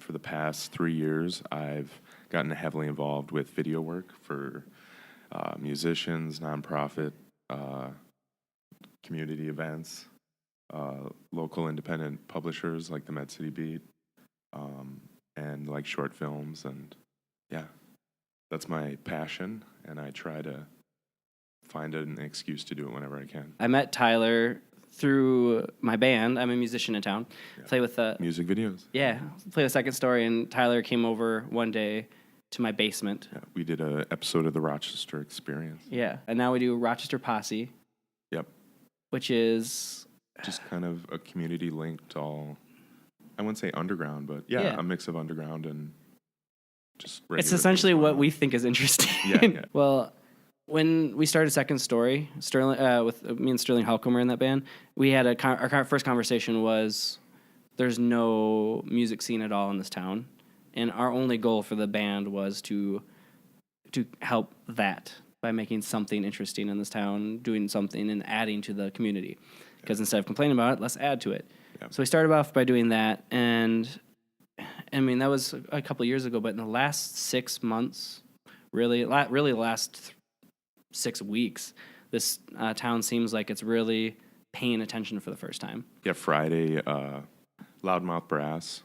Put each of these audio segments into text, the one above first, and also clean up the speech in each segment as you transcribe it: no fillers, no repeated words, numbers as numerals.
for the past 3 years, I've gotten heavily involved with video work for musicians, nonprofit, community events, local independent publishers like the Med City Beat, and like short films. And yeah, that's my passion, and I try to find an excuse to do it whenever I can. I met Tyler through my band. I'm a musician in town. Yeah. Play with music videos. Yeah, play with Second Story, and Tyler came over one day to my basement. Yeah, we did an episode of the Rochester Experience. Yeah, and now we do Rochester Posse. Yep. Which is just kind of a community linked, all, I wouldn't say underground, but yeah. A mix of underground and just regular. It's essentially what we think is interesting. Yeah. Well, when we started Second Story, Sterling, with me and Sterling Halcombe were in that band, we had our first conversation was, there's no music scene at all in this town, and our only goal for the band was to help that by making something interesting in this town, doing something and adding to the community. Because instead of complaining about it, let's add to it. Yeah. So we started off by doing that, and I mean, that was a couple of years ago, but in the last 6 months, really the last 6 weeks, this town seems like it's really paying attention for the first time. Yeah, Friday, Loudmouth Brass,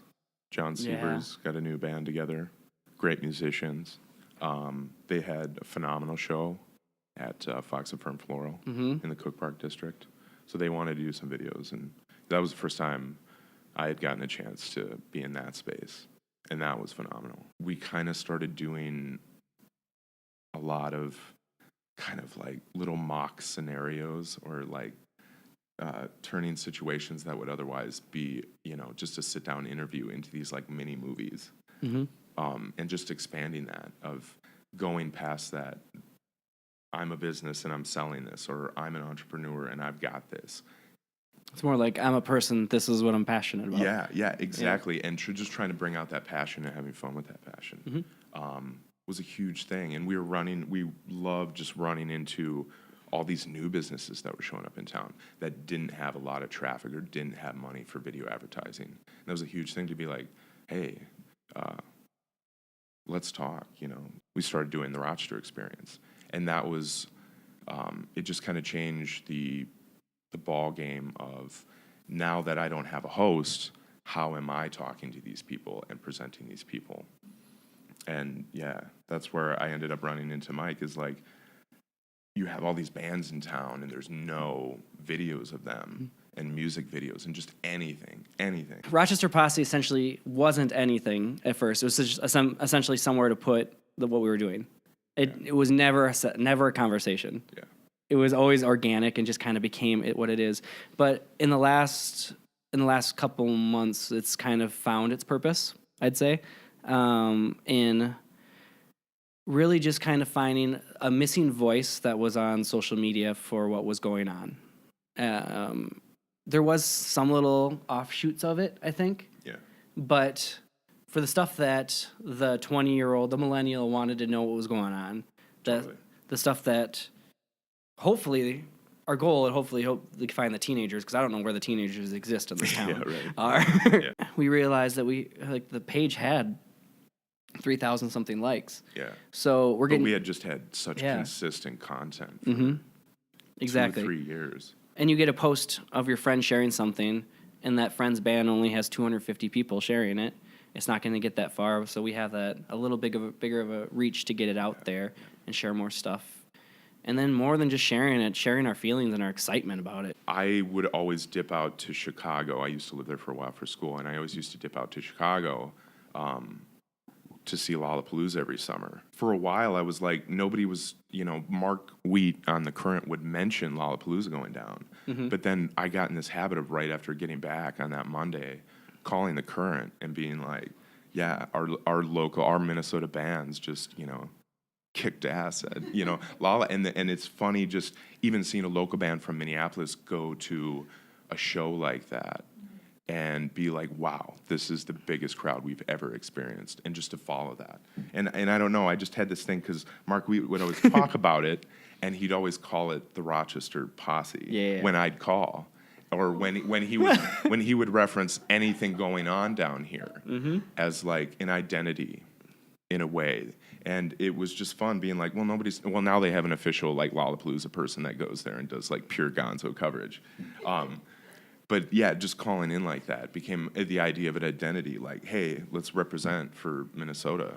John Sievers got a new band together, great musicians. They had a phenomenal show at Fox and Fern Floral in the Cook Park District. So they wanted to do some videos, and that was the first time I had gotten a chance to be in that space, and that was phenomenal. We kind of started doing a lot of kind of like little mock scenarios, or like turning situations that would otherwise be, just a sit-down interview into these like mini movies. And just expanding that, of going past that, I'm a business and I'm selling this, or I'm an entrepreneur and I've got this. It's more like, I'm a person, this is what I'm passionate about. Yeah, exactly. Yeah. And just trying to bring out that passion and having fun with that passion was a huge thing. And we loved just running into all these new businesses that were showing up in town that didn't have a lot of traffic or didn't have money for video advertising. And that was a huge thing to be like, hey, let's talk. We started doing the Rochester Experience, and that was it just kind of changed the ball game of, now that I don't have a host, how am I talking to these people and presenting these people? And yeah, that's where I ended up running into Mike, is like, you have all these bands in town and there's no videos of them and music videos and just anything. Rochester Posse essentially wasn't anything at first. It was just essentially somewhere to put what we were doing. It was never a conversation. Yeah. It was always organic and just kind of became what it is. But in the last couple months, it's kind of found its purpose, I'd say, in really just kind of finding a missing voice that was on social media for what was going on. There was some little offshoots of it, I think. Yeah. But for the stuff that the 20-year-old, the millennial, wanted to know what was going on, the stuff that hopefully, our goal, and hopefully we can find the teenagers, because I don't know where the teenagers exist in this town. We realized that the page had 3,000 something likes. Yeah. So but we had just had such consistent content for exactly 2 or 3 years. And you get a post of your friend sharing something, and that friend's band only has 250 people sharing it. It's not going to get that far, so we have a little bigger of a reach to get it out there and share more stuff. And then more than just sharing it, sharing our feelings and our excitement about it. I would always dip out to Chicago. I used to live there for a while for school, and I always used to dip out to Chicago to see Lollapalooza every summer. For a while, I was like, nobody was, Mark Wheat on The Current would mention Lollapalooza going down. But then I got in this habit of, right after getting back on that Monday, calling The Current and being like, yeah, our Minnesota bands just, kicked ass at, Lolla. And it's funny just even seeing a local band from Minneapolis go to a show like that and be like, wow, this is the biggest crowd we've ever experienced, and just to follow that. And I don't know, I just had this thing, because Mark would always talk about it, and he'd always call it the Rochester Posse when I'd call. or when he would reference anything going on down here as like an identity in a way. And it was just fun being like, well, now they have an official like Lollapalooza person that goes there and does like pure gonzo coverage. But yeah, just calling in like that became the idea of an identity, like, hey, let's represent for Minnesota.